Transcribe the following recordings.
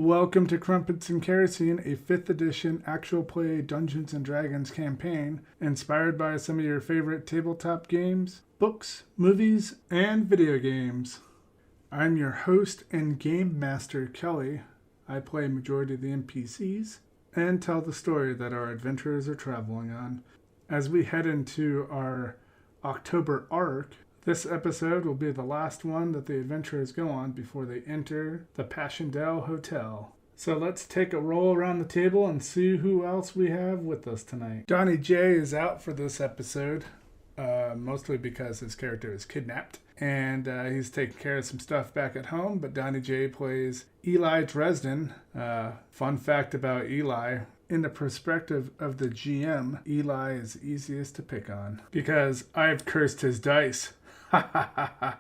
Welcome to Crumpets and Kerosene, a 5th edition actual play Dungeons & Dragons campaign inspired by some of your favorite tabletop games, books, movies, and video games. I'm your host and game master, Kelly. I play majority of the NPCs and tell the story that our adventurers are traveling on. As we head into our October arc, this episode will be the last one that the adventurers go on before they enter the Passchendaele Hotel. So let's take a roll around the table and see who else we have with us tonight. Donnie J is out for this episode, mostly because his character is kidnapped. And he's taking care of some stuff back at home, but Donnie J plays Eli Dresden. Fun fact about Eli: in the perspective of the GM, Eli is easiest to pick on because I've cursed his dice. Ha ha ha ha.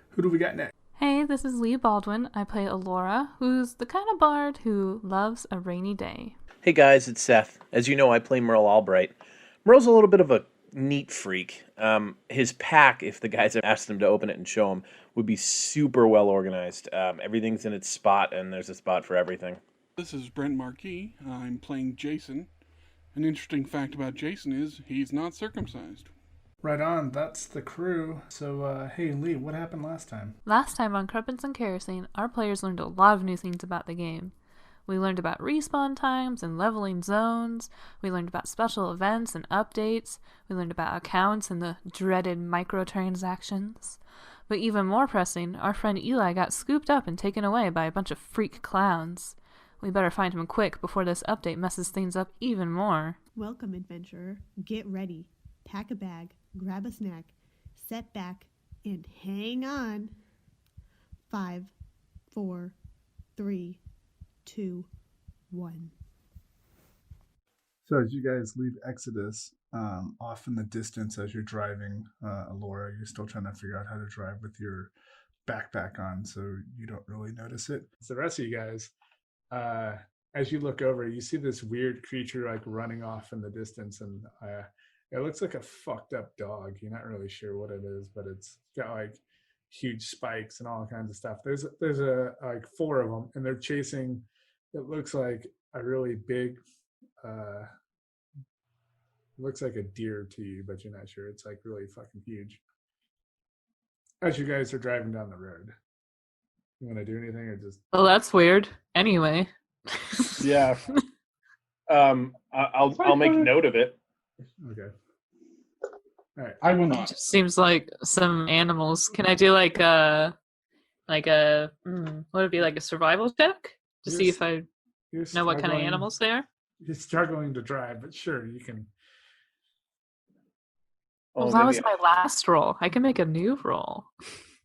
Who do we got next? Hey, this is Lee Baldwin. I play Alora, who's the kind of bard who loves a rainy day. Hey guys, it's Seth. As you know, I play Merle Albright. Merle's a little bit of a neat freak. His pack, if the guys asked him to open it and show him, would be super well organized. Everything's in its spot, and there's a spot for everything. This is Brent Marquis. I'm playing Jason. An interesting fact about Jason is he's not circumcised. Right on, that's the crew. So, hey Lee, what happened last time? Last time on Crumpets and Kerosene, our players learned a lot of new things about the game. We learned about respawn times and leveling zones. We learned about special events and updates. We learned about accounts and the dreaded microtransactions. But even more pressing, our friend Eli got scooped up and taken away by a bunch of freak clowns. We better find him quick before this update messes things up even more. Welcome, adventurer. Get ready. Pack a bag, grab a snack, set back, and hang on. 5, 4, 3, 2, 1. So as you guys leave Exodus, off in the distance as you're driving, Alora, you're still trying to figure out how to drive with your backpack on, so you don't really notice it. So the rest of you guys, as you look over, you see this weird creature like running off in the distance, and it looks like a fucked up dog. You're not really sure what it is, but it's got like huge spikes and all kinds of stuff. There's like 4 of them, and they're chasing. It looks like a really big, looks like a deer to you, but you're not sure. It's like really fucking huge. As you guys are driving down the road, you want to do anything or just? Well, that's weird. Anyway. Yeah. I'll make note of it. Okay. All right. I will It not. just seems like some animals. Can I do what would it be, like a survival check? To see if I know what kind of animals they are? You're struggling to drive, but sure, you can. Well, that was my last roll. I can make a new roll.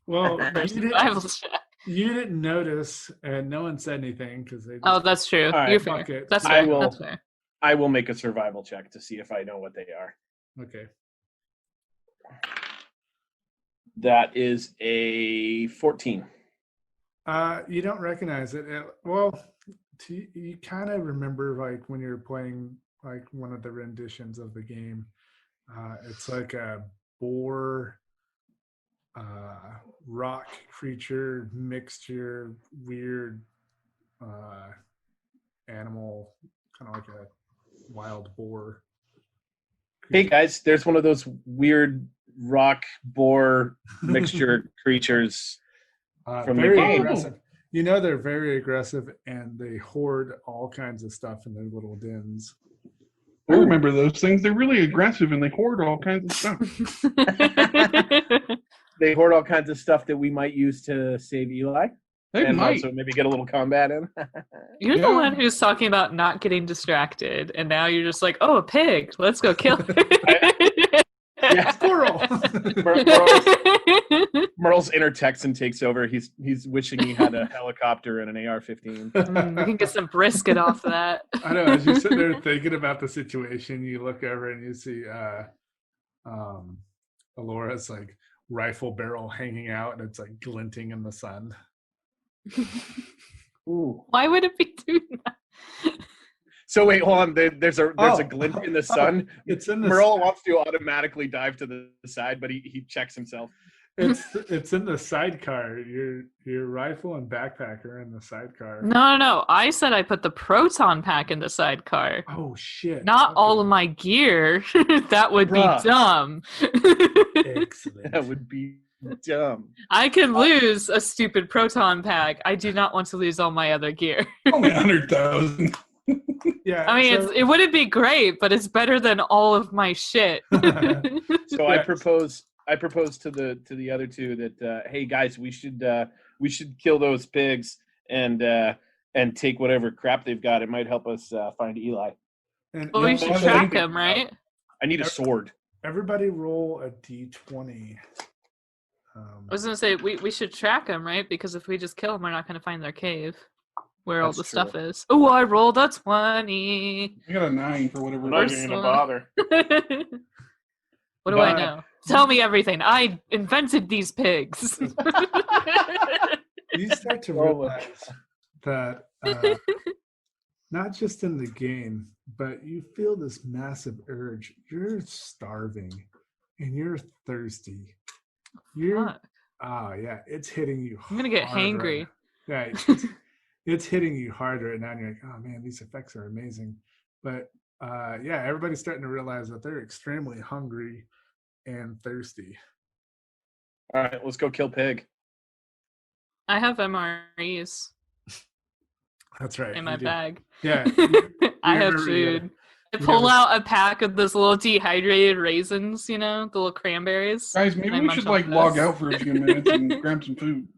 Well, Survival check. you didn't notice, and no one said anything because they. Oh, that's true. All right, You're fuck fair. it. That's I fair. will- That's fair. I will make a survival check to see if I know what they are. Okay. That is a 14. You don't recognize it. You kind of remember like when you're playing like one of the renditions of the game. It's like a boar, rock creature mixture, weird animal, kind of like a wild boar. Hey guys, there's one of those weird rock boar mixture creatures from the Very game. aggressive. You know they're very aggressive, and they hoard all kinds of stuff in their little dens. I remember those things. They're really aggressive and they hoard all kinds of stuff. They hoard all kinds of stuff that we might use to save Eli. They And might. also maybe get a little combat in. You're the Yeah. one who's talking about not getting distracted, and now you're just like, oh, a pig. Let's go kill it. Yeah. Squirrel. Merle's inner Texan takes over. He's wishing he had a helicopter and an AR-15. We can get some brisket off that. I know. As you sit there thinking about the situation, you look over and you see Alora's like rifle barrel hanging out, and it's like glinting in the sun. Ooh. Why would it be doing that? So wait, hold on. There's a Oh. glint in the sun. It's in the Merle wants to automatically dive to the side, but he checks himself. It's in the sidecar. Your rifle and backpack are in the sidecar. No. I said I put the proton pack in the sidecar. Oh shit! Not Okay. all of my gear. That would Bruh. be dumb. Excellent. That would be dumb. I can lose a stupid proton pack. I do not want to lose all my other gear. Only 100,000. Yeah. I mean, so, it wouldn't be great, but it's better than all of my shit. So I Yes. propose to the other two that hey guys, we should kill those pigs and take whatever crap they've got. It might help us find Eli. and Well, we Yeah, should that's track anything. him, right? I need a sword. everybody roll a d20. I was gonna say we should track him, right? Because if we just kill him, we're not gonna find their cave where all That's the true. stuff is. Oh, I rolled a 20. I got a 9 for whatever. I'm it not is. First even gonna one. bother. What do I But- know? Tell me everything. I invented these pigs. You start to Oh my realize that not just in the game, but you feel this massive urge. You're starving and you're thirsty. You're Fuck. yeah, it's hitting you. I'm gonna get hard hangry. Right. Yeah, it's hitting you hard right now, and you're like, oh man, these effects are amazing. But yeah, everybody's starting to realize that they're extremely hungry and thirsty. All right, let's go kill pig. I have MREs That's right. in my you do. bag. Yeah. I have remember you food. you I pull have out a pack of those little dehydrated raisins, you know, the little cranberries. Guys, maybe and I we munch should on like log those. out for a few minutes and grab some food.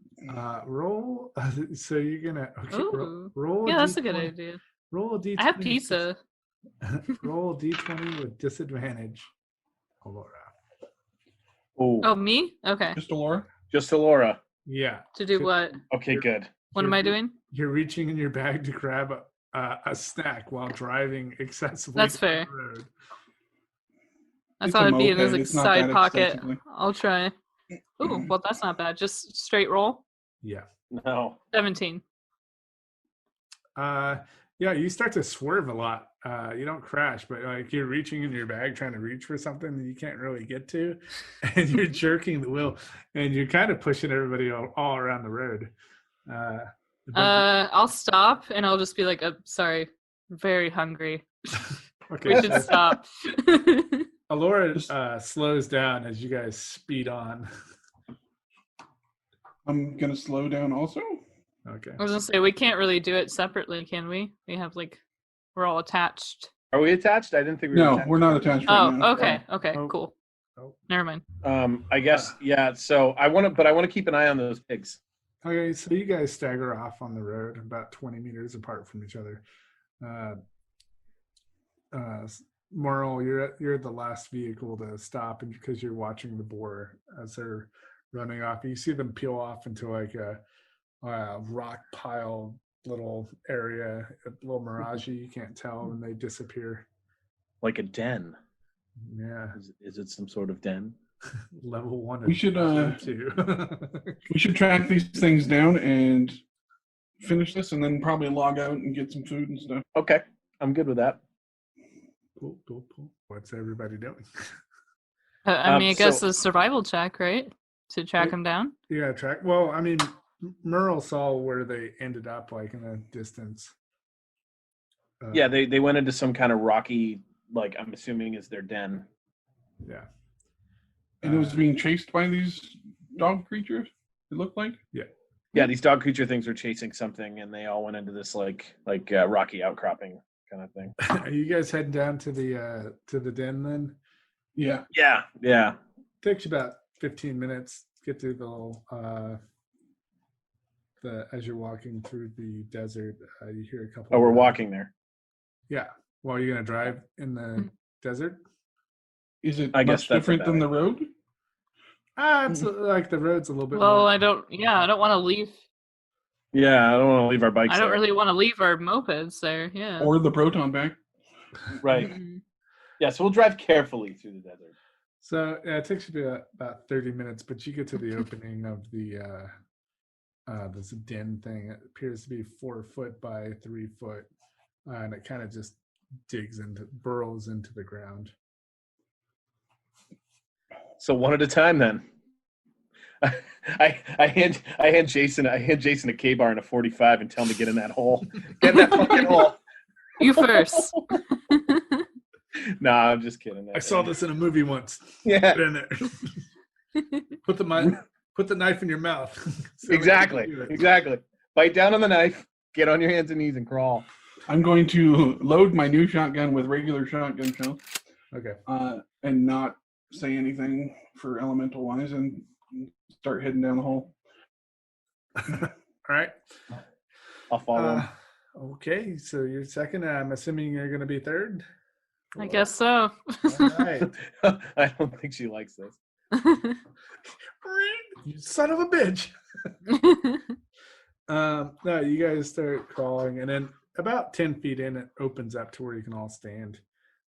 Roll. So you're gonna Ooh. roll. Yeah, that's a good D20 idea. Roll a d20. I have with pizza. roll a d20 with disadvantage. Laura. Oh, Oh, me? Okay. Just Laura? just to Laura. Yeah. To do what? Okay, good. What am I doing? You're reaching in your bag to grab a snack while driving excessively That's down fair. the road. I It's thought a it'd be in moped, this it's not side that pocket. extensively. I'll try. Ooh, well, that's not bad. Just straight roll. Yeah. No. 17. Yeah, you start to swerve a lot. You don't crash, but like you're reaching in your bag trying to reach for something that you can't really get to, and you're jerking the wheel, and you're kind of pushing everybody all around the road. But- I'll stop and I'll just be like, sorry, very hungry. okay. We should so stop. Alora slows down as you guys speed on. I'm going to slow down also. Okay. I was gonna say we can't really do it separately, can we? We have like we're all attached. Are we attached? I didn't think we were No, attached. we're not attached right Oh, now. okay, Oh. cool. Oh. Never mind. I guess, yeah. So I want to keep an eye on those pigs. Okay, so you guys stagger off on the road about 20 meters apart from each other. Merle, you're the last vehicle to stop, and because you're watching the boar as they're running off, you see them peel off into like a rock pile little area, a little mirage. You can't tell, and they disappear. Like a den. Yeah, Is it some sort of den? level 1. We should, and 2. We should track these things down and finish this and then probably log out and get some food and stuff. Okay, I'm good with that. Cool. What's everybody doing? I mean, I guess so- a survival check, right? To track him down. Yeah, track. Well, I mean, Merle saw where they ended up, like in the distance. Yeah, they went into some kind of rocky, like I'm assuming is their den. Yeah. And it was being chased by these dog creatures, it looked like. Yeah, these dog creature things were chasing something, and they all went into this like rocky outcropping kind of thing. Are you guys heading down to the den then? Yeah. Yeah. Takes you about 15 minutes to get through the little, as you're walking through the desert, you hear a couple. Oh, we're of- walking there. Yeah. Well, you're gonna drive in the desert. Is it I guess much that's different than the about road? It's like the road's a little bit. Well, more, I don't want to leave. Yeah, I don't want to leave our bikes. I don't there. really want to leave our mopeds there. Yeah. Or the proton pack? Right. Mhm. Yeah, so we'll drive carefully through the desert. So yeah, it takes you about 30 minutes, but you get to the opening of the this den thing. It appears to be 4 foot by 3 foot, and it kind of just burrows into the ground. So one at a time then. I hand Jason a K bar and a 45 and tell him to get in that hole. Get in that fucking hole. You first. No, I'm just kidding. I saw this in a movie once. Yeah, Get in there. Put the knife in your mouth. So exactly. Bite down on the knife. Get on your hands and knees and crawl. I'm going to load my new shotgun with regular shotgun shells. Okay. And not say anything for elemental wise and start heading down the hole. All right. I'll follow him. Okay, so you're second. I'm assuming you're going to be third. I guess so. All right. I don't think she likes this. You son of a bitch. No, you guys start crawling, and then about 10 feet in, it opens up to where you can all stand.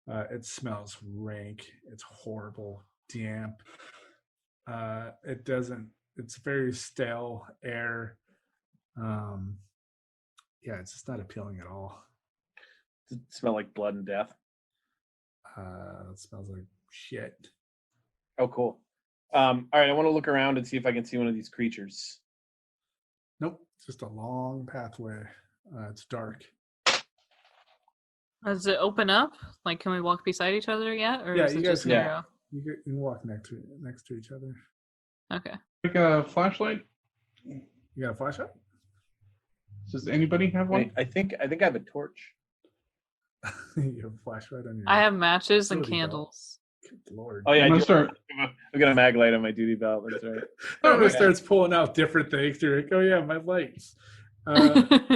It smells rank. It's horrible, damp. It's very stale air. Yeah, it's just not appealing at all. Does it smell like blood and death? It smells like shit. Oh, cool. All right, I want to look around and see if I can see one of these creatures. Nope, it's just a long pathway. It's dark. Does it open up? Like, can we walk beside each other yet? Or Yeah, is you it guys just can- narrow? You can walk next to each other. Okay. Like a flashlight? You got a flashlight? Does anybody have one? I think I have a torch. You have a flashlight on your. I have matches and Utility belt. candles. Good Lord. Oh yeah, I'm I gonna do. start. I've got a mag light on my duty belt. That's right. Everyone starts pulling out different things. You're like, oh yeah, my lights. Yeah,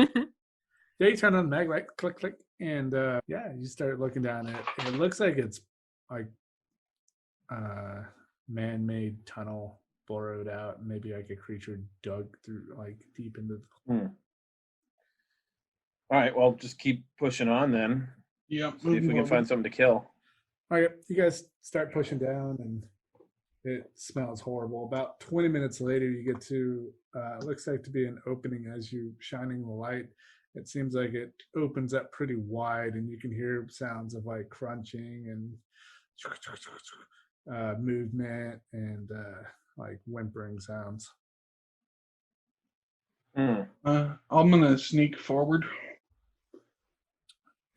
you turn on the mag light, click, click, and yeah, you start looking down it. It looks like it's like man-made tunnel burrowed out, maybe like a creature dug through like deep into the All right, well, just keep pushing on then. Yeah. See if we can find something to kill. All right, you guys start pushing down, and it smells horrible. About 20 minutes later, you get to it looks like to be an opening as you shining the light. It seems like it opens up pretty wide, and you can hear sounds of like crunching and movement and like whimpering sounds. Hmm. I'm gonna sneak forward.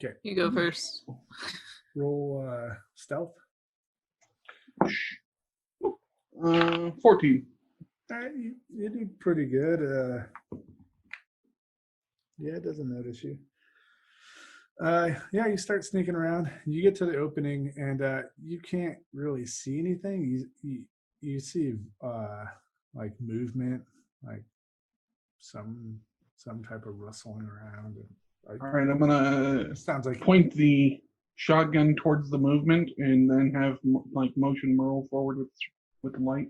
Okay, You go first. roll stealth. 14. You do pretty good. Yeah, it doesn't notice you. Yeah, you start sneaking around. You get to the opening, and you can't really see anything. You see like movement, like some type of rustling around. Like, All right, I'm gonna it sounds like point the shotgun towards the movement and then have like motion Merle forward with the light.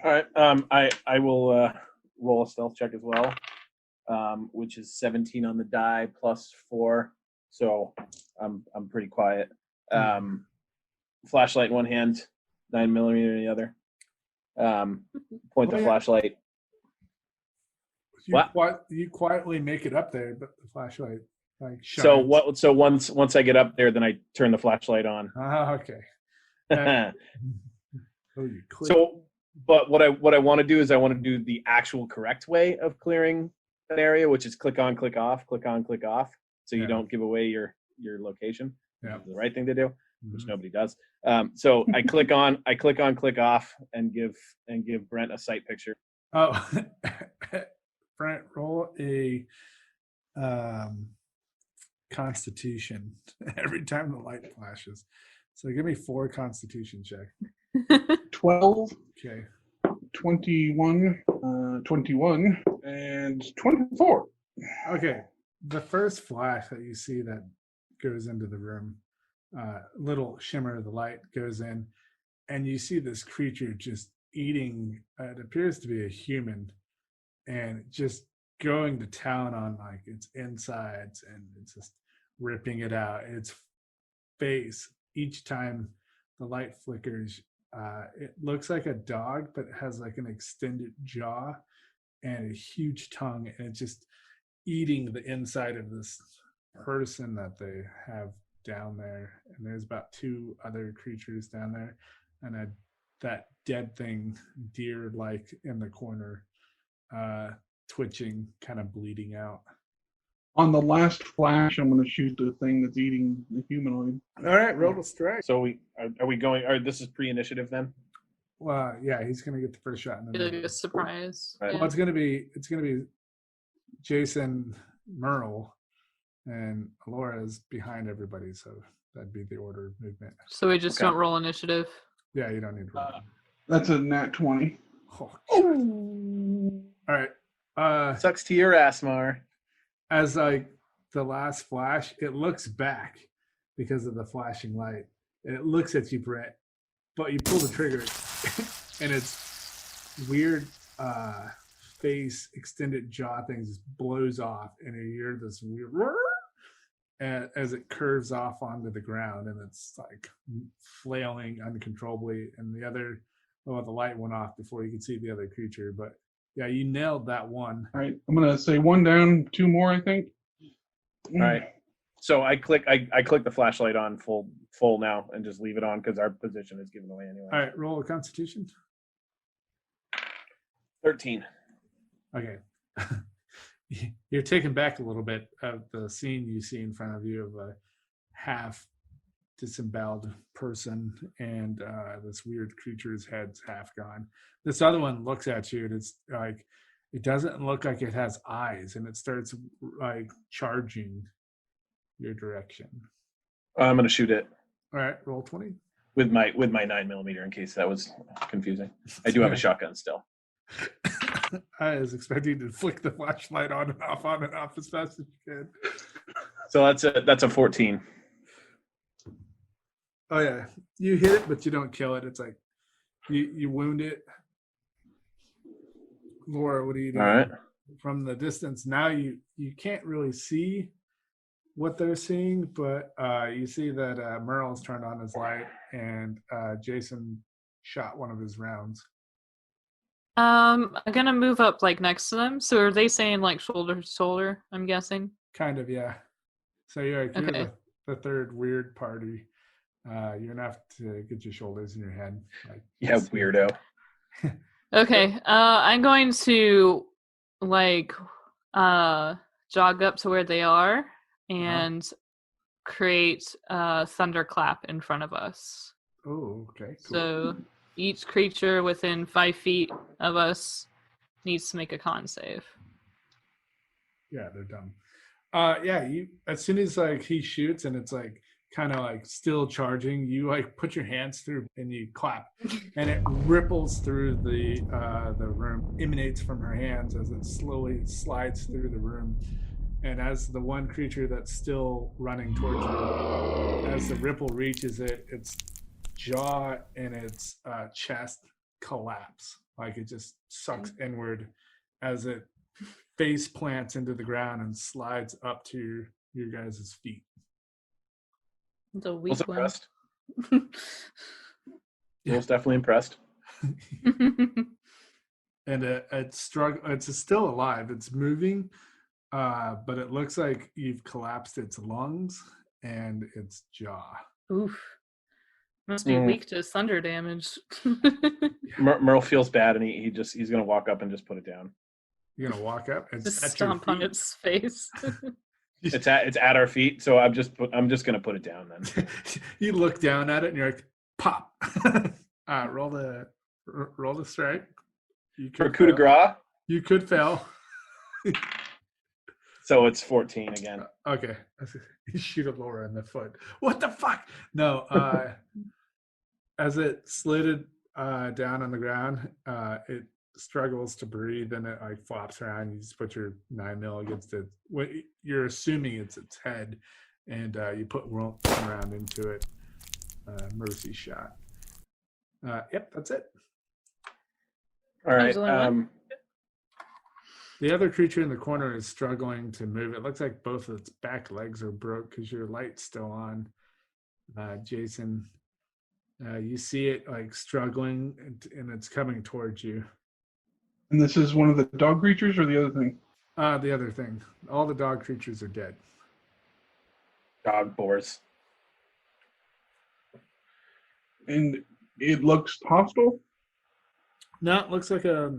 All right, I will roll a stealth check as well, which is 17 on the die plus 4, so I'm pretty quiet. Flashlight in one hand, 9mm in the other. Point the flashlight. You quietly make it up there, but the flashlight like shines. So what? So once I get up there, then I turn the flashlight on. Okay. You click. So, but what I want to do is I want to do the actual correct way of clearing an area, which is click on, click off, click on, click off, so you don't give away your location. Yeah, the right thing to do, which nobody does. So I click on, click off, and give Brent a sight picture. Oh, Brent, roll a Constitution every time the light flashes. So give me 4 Constitution check. 12, Okay. 21, 21, and 24. Okay. The first flash that you see that goes into the room, little shimmer of the light goes in, and you see this creature just eating. It appears to be a human, and just going to town on like its insides, and it's just ripping it out. Its face, each time the light flickers, it looks like a dog, but it has like an extended jaw and a huge tongue, and it's just eating the inside of this person that they have down there. And there's about 2 other creatures down there, and a that dead thing, deer-like in the corner, twitching, kind of bleeding out. On the last flash, I'm going to shoot the thing that's eating the humanoid. All right, roll to strike. So are we going? This is pre-initiative then. Well, yeah, he's gonna get the first shot, and then Like a surprise. Right. Yeah. well, it's gonna be Jason, Merle, and Laura's behind everybody, so that'd be the order of movement. So we just Okay. don't roll initiative. Yeah, you don't need to roll. That's a nat 20. Oh, all right. Sucks to your ass, Mar. As like the last flash, it looks back because of the flashing light. And it looks at you, Brett, but you pull the trigger and its weird face, extended jaw things just blows off, and you hear this weird as it curves off onto the ground, and it's like flailing uncontrollably. And the light went off before you could see the other creature, but yeah, you nailed that one. All right, I'm going to say 1 down, 2 more, I think. All right. So I click the flashlight on full now and just leave it on because our position is given away anyway. All right, roll a Constitution. 13. Okay. You're taken back a little bit of the scene you see in front of you of a half disemboweled person, and this weird creature's head's half gone. This other one looks at you, and it's like, it doesn't look like it has eyes, and it starts like charging your direction. I'm gonna shoot it All right, roll 20. with my 9mm in case that was confusing. I do have a shotgun still. I was expecting to flick the flashlight on and off as fast as you can. So that's a 14. Oh yeah, you hit it, but you don't kill it. It's like you wound it. Laura, what are you doing? All right. From the distance, now you can't really see what they're seeing, but you see that Merle's turned on his light, and Jason shot one of his rounds. I'm gonna move up like next to them. So are they saying like shoulder to shoulder? I'm guessing. Kind of, yeah. So you're Okay. the third weird party. You're gonna have to get your shoulders in your head. Like, Yeah, weirdo. Okay. I'm going to like jog up to where they are and create a thunderclap in front of us. Oh, okay. Cool. So each creature within 5 feet of us needs to make a con save. Yeah, they're dumb. Yeah, you as soon as like he shoots and it's like kind of like still charging, you like put your hands through and you clap, and it ripples through the room, emanates from her hands as it slowly slides through the room. And as the one creature that's still running towards you, as the ripple reaches it, its jaw and its chest collapse, like it just sucks inward as it face plants into the ground and slides up to your guys' feet. The I was weak one. impressed. I was definitely impressed. And it's still alive. It's moving, but it looks like you've collapsed its lungs and its jaw. Oof. Must be weak to thunder damage. Merle feels bad, and he's gonna walk up and just put it down. You're gonna walk up and Just at your stomp on feet. its face. It's at our feet, so I'm just gonna put it down then. You look down at it and you're like, pop. Roll the strike. You For could coup de fail. grace, You could fail. so it's 14 again. Okay. You shoot at Laura in the foot. What the fuck? No. As it slid down on the ground, it struggles to breathe, and it like flops around. You just put your 9mm against it. You're assuming it's its head, and you put one round into it. Mercy shot. Yep, that's it. All right. There's only one? The other creature in the corner is struggling to move. It looks like both of its back legs are broke because your light's still on. Jason, you see it like struggling, and it's coming towards you. And this is one of the dog creatures or the other thing? The other thing, all the dog creatures are dead. Dog boars. And It looks hostile. No, it looks like a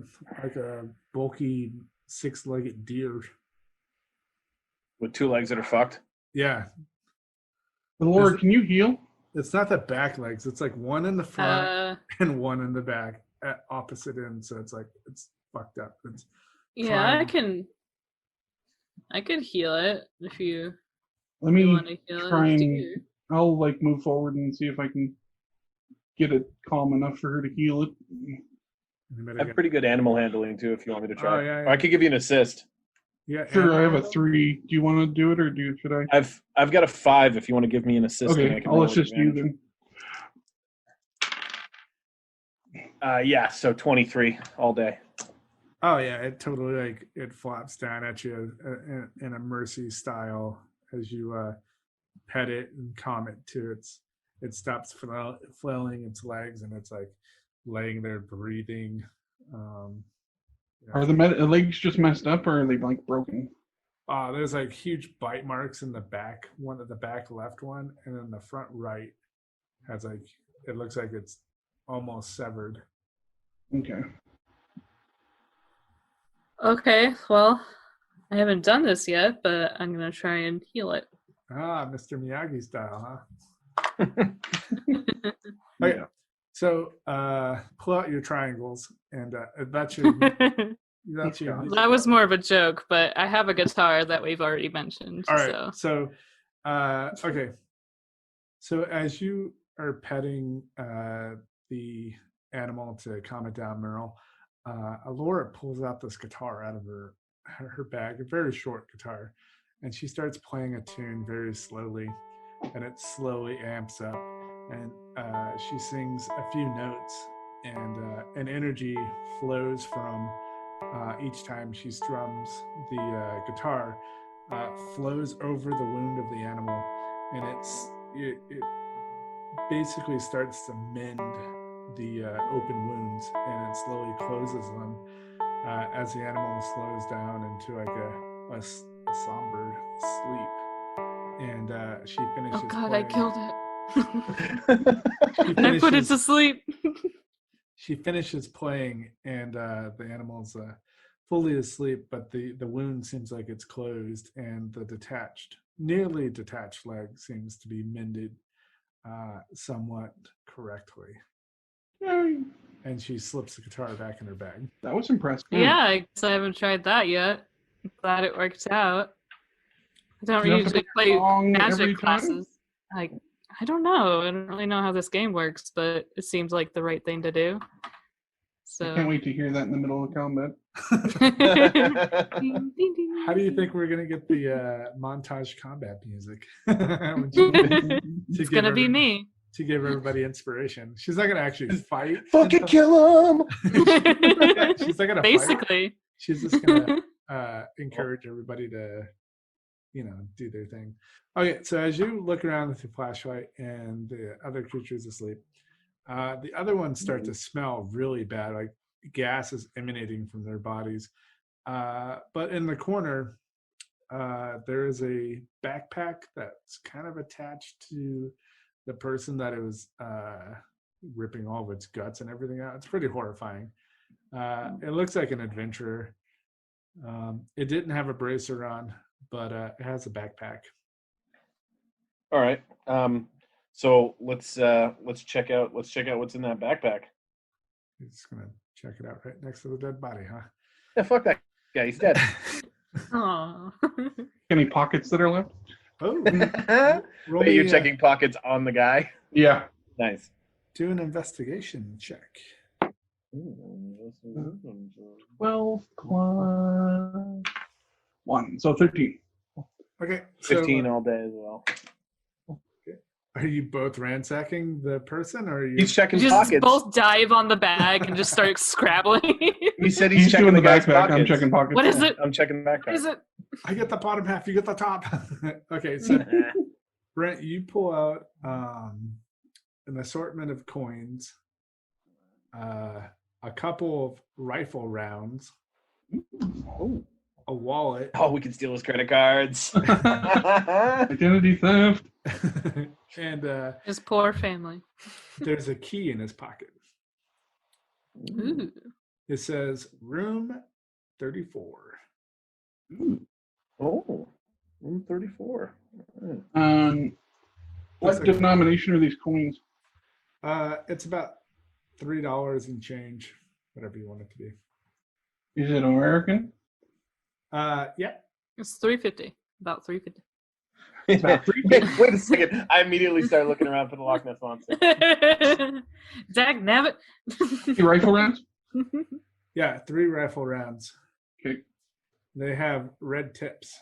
bulky 6-legged deer. With 2 legs that are fucked. Yeah, Laura, can you heal? it's not the back legs. It's like one in the front and one in the back at opposite ends. So it's like it's fucked up. It's Yeah, trying- I could heal it if you Let me want to heal try it. and I'll like move forward and see if I can get it calm enough for her to heal it. I have pretty good animal handling too. If you want me to try, Oh, yeah, Or I could give you an assist. Yeah, Sure, I have a animal- 3. Do you want to do it or should I? I've got a 5. If you want to give me an assist, Okay, I'll assist you then. Yeah, so 23 all day. Oh yeah, it totally like it flops down at you in a mercy style as you pet it and calm it to it stops flailing its legs and it's like laying there breathing. Are the legs just messed up or are they like broken? There's like huge bite marks in the back, one at the back left one, and then the front right has like it looks like it's almost severed. Okay. Okay, well, I haven't done this yet, but I'm gonna try and heal it. Mr. Miyagi style, huh? Yeah. Okay, so pull out your triangles, and that's your That was more of a joke, but I have a guitar that we've already mentioned. All right. So, okay. So as you are petting the animal to calm it down, Merle, Alora pulls out this guitar out of her bag, a very short guitar, and she starts playing a tune very slowly, and it slowly amps up, and she sings a few notes, and an energy flows from each time she strums the guitar, flows over the wound of the animal, and it basically starts to mend the open wounds, and it slowly closes them as the animal slows down into like a somber sleep. And she finishes. Oh God, playing. I killed it. I put it to sleep. She finishes playing, and the animal's fully asleep, but the wound seems like it's closed, and the nearly detached leg seems to be mended somewhat correctly. Yay. And she slips the guitar back in her bag. That was impressive. Yeah, I guess I haven't tried that yet. I'm glad it worked out. I don't Do you have to usually play play along every magic time? classes. I don't know. I don't really know how this game works, but it seems like the right thing to do. So I can't wait to hear that in the middle of combat. How do you think we're gonna get the montage combat music? It's gonna be me. To give everybody inspiration. She's not gonna actually fight. Fucking kill him! She's not gonna fight. Basically. She's just gonna encourage everybody to, do their thing. Okay, so as you look around with your flashlight and the other creature's asleep, the other ones start to smell really bad, like gas is emanating from their bodies. But in the corner, there is a backpack that's kind of attached to the person that it was ripping all of its guts and everything out. It's pretty horrifying. It looks like an adventurer. It didn't have a bracer on, but it has a backpack. All right. So let's check out what's in that backpack. He's just gonna check it out right next to the dead body, huh? Yeah, fuck that guy. He's dead. Aw. Any pockets that are left? Oh, roll Wait, you're me, checking pockets on the guy? Yeah. Nice. do an investigation check. 12 plus 1, so 13. Okay, so 15 all day as well. are you both ransacking the person, or are you? He's checking Just pockets. both dive on the bag and just start scrabbling. He said he's He's checking doing the guy's backpack. pockets. I'm checking pockets. What is it? I'm checking the backpack. What is it? I get the bottom half. You get the top. Okay, so Brent, you pull out an assortment of coins, a couple of rifle rounds, a wallet, Oh, we can steal his credit cards. Identity theft. and His poor family. There's a key in his pocket. Ooh. It says room 34. Oh, room 34. What denomination are these coins? It's about $3 and change, whatever you want it to be. Is it American? Yeah. It's $3.50. About $3.50. Wait a second. I immediately started looking around for the Loch Ness Monster. Dag nabbit. Rifle rounds? Yeah, 3 rifle rounds. Okay. They have red tips.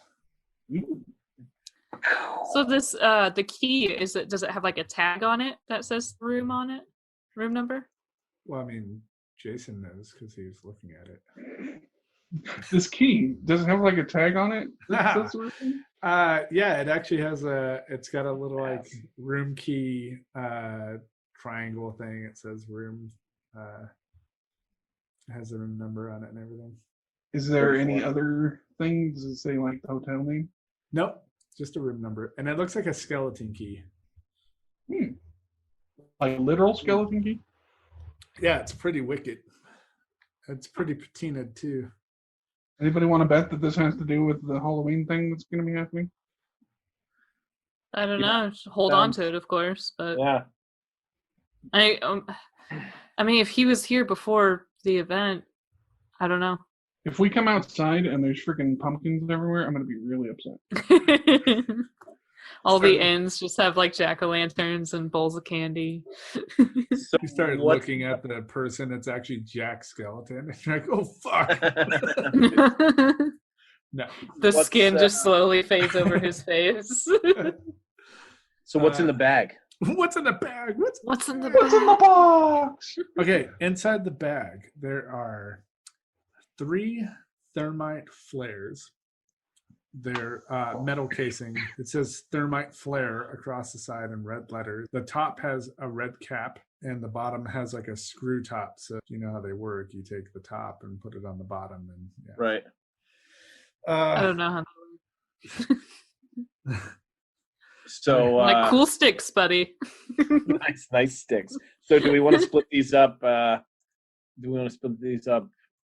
So this the key does it have like a tag on it that says room on it? Room number? Well, I mean, Jason knows because he was looking at it. This key, does it have like a tag on it? That sort of thing? Yeah, it actually has it's got a little like room key triangle thing. It says room, has a room number on it and everything. Is there any other thing? Does it say like the hotel name? Nope, just a room number. And it looks like a skeleton key. Like a literal skeleton key? Yeah, it's pretty wicked. It's pretty patinaed too. Anybody want to bet that this has to do with the Halloween thing that's going to be happening? I don't know. Just hold on to it, of course. But Yeah. I mean, if he was here before the event, I don't know. If we come outside and there's freaking pumpkins everywhere, I'm going to be really upset. All the inns just have like jack-o'-lanterns and bowls of candy. So You started looking at the person, it's actually Jack Skeleton. And you're like, oh, fuck. No. The skin just slowly fades over his face. So what's in the bag? What's in the bag? What's in the box? Okay, inside the bag, there are 3 thermite flares. They're metal casing. It says thermite flare across the side in red letters. The top has a red cap and the bottom has like a screw top. So you know how they work. You take the top and put it on the bottom. And yeah. Right. I don't know how that works. So like cool sticks, buddy. nice sticks. So do we want to split these up?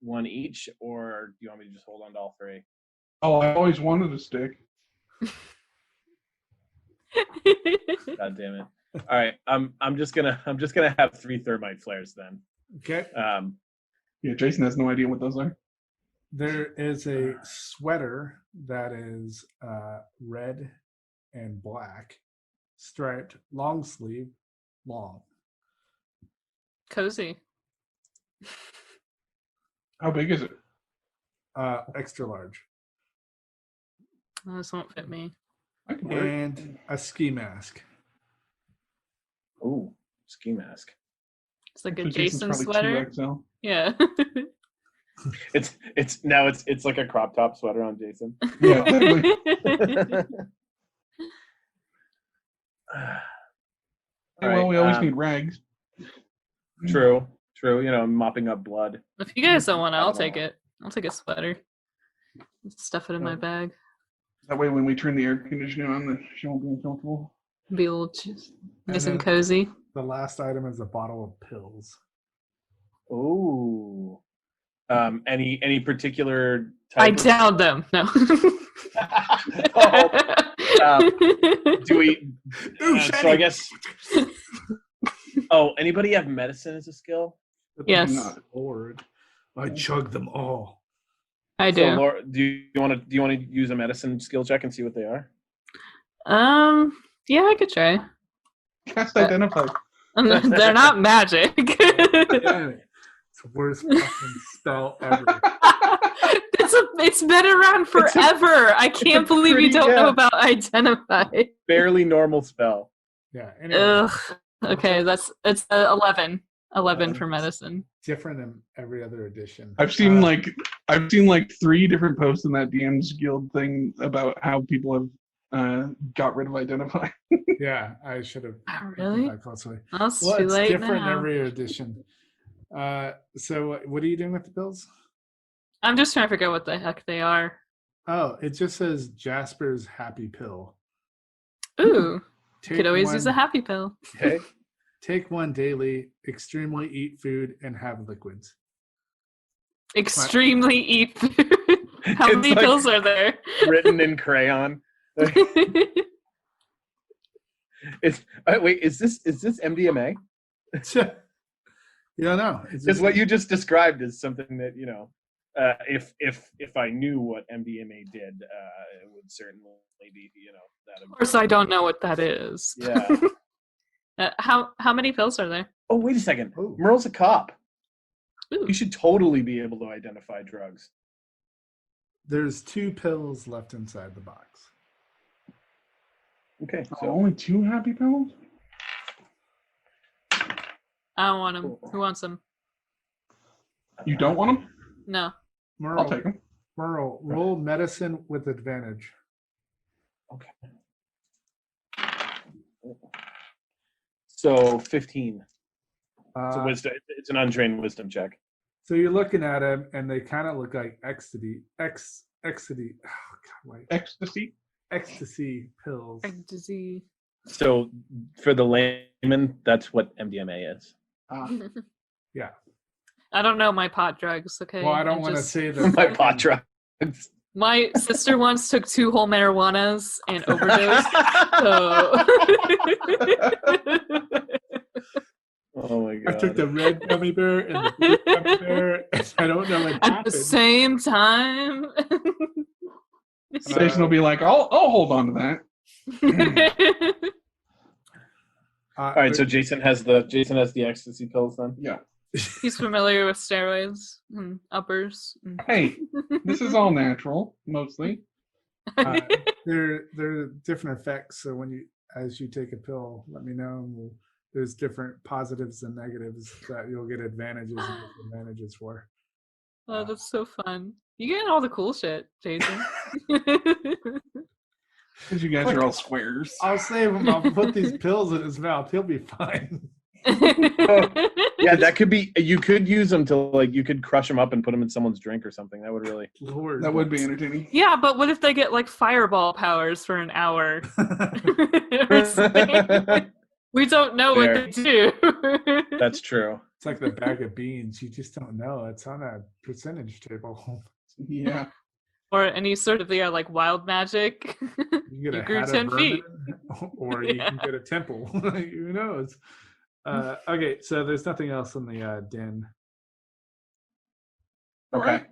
One each, or do you want me to just hold on to all 3? Oh, I always wanted a stick. God damn it! All right, I'm just gonna have 3 thermite flares then. Okay. Yeah, Jason has no idea what those are. There is a sweater that is red and black, striped, long sleeve, long. Cozy. How big is it? Extra large. This won't fit me. I can wear it. And a ski mask. Ooh, ski mask. It's like a So Jason's Jason probably sweater. 2XL. Yeah. It's like a crop top sweater on Jason. Yeah, exactly. Well, we always need rags. True. You know, mopping up blood. If you guys don't want it, I'll take it. I'll take a sweater. Stuff it in my bag. That way, when we turn the air conditioning on, the show won't be uncomfortable. Be a little nice and then cozy. The last item is a bottle of pills. Ooh. Any particular I type? downed them. No. Do we? So I guess. Oh, anybody have medicine as a skill? Yes. Lord, I chug them all. I do. So, Laura, do you want to use a medicine skill check and see what they are? Yeah, I could try. Cast identify. They're not magic. Damn it. It's the worst fucking spell ever. It's been around forever. I can't believe you don't know about identify. Barely normal spell. Yeah. Anyway, Ugh. Okay, it's 11. 11 for medicine. different in every other edition. I've seen like 3 different posts in that DM's Guild thing about how people have got rid of identify. Yeah, I should have. Oh, really? That closely. That's Well, too it's late different in now. every edition. So what are you doing with the bills? I'm just trying to figure out what the heck they are. Oh, it just says Jasper's Happy Pill. Ooh, Take could always one- use a happy pill. Okay. take one daily, extremely eat food, and have liquids. Extremely eat food. How It's many like pills are there? written in crayon. Wait, is this MDMA? You don't know. Because what you just described is something that, you know, if I knew what MDMA did, it would certainly be, you know, that. Of course, I don't know what that is. Yeah. How many pills are there? Oh, wait a second. Ooh. Merle's a cop. Ooh. You should totally be able to identify drugs. There's 2 pills left inside the box. Okay, So so only 2 happy pills? I don't want them. Who wants them? You don't want them? No. Merle, I'll take them. Merle, roll medicine with advantage. okay. So 15. It's a wisdom. It's an untrained wisdom check. So you're looking at them, and they kind of look like ecstasy. Oh God, wait. Ecstasy pills. Ecstasy. So for the layman, that's what MDMA is. Yeah. I don't know my pot drugs. Okay. Well, I don't want to say that. My pot drugs. My sister once took 2 whole marijuanas and overdosed. So. Oh my god! I took the red gummy bear and the blue gummy bear, and I don't know what At the happened. same time. Station will be like, I'll hold on to that. All right, so Jason has the ecstasy pills then. Yeah. He's familiar with steroids and uppers. Hey, this is all natural, mostly. There are different effects. So as you take a pill, let me know. And there's different positives and negatives that you'll get advantages and disadvantages for. Oh, that's so fun. You getting all the cool shit, Jason. Because you guys are all squares. I'll save him. I'll put these pills in his mouth. He'll be fine. Yeah, that could be. You could use them to you could crush them up and put them in someone's drink or something. That would really. Lord, That would be entertaining. Yeah, but what if they get fireball powers for an hour? Or something? We don't know what they do. That's true. It's like the bag of beans. You just don't know. It's on a percentage table. Yeah. Or any sort of wild magic. You get You a grew hat 10 of feet. vermin, or you can get a temple. Who knows? Okay, so there's nothing else in the den. Okay.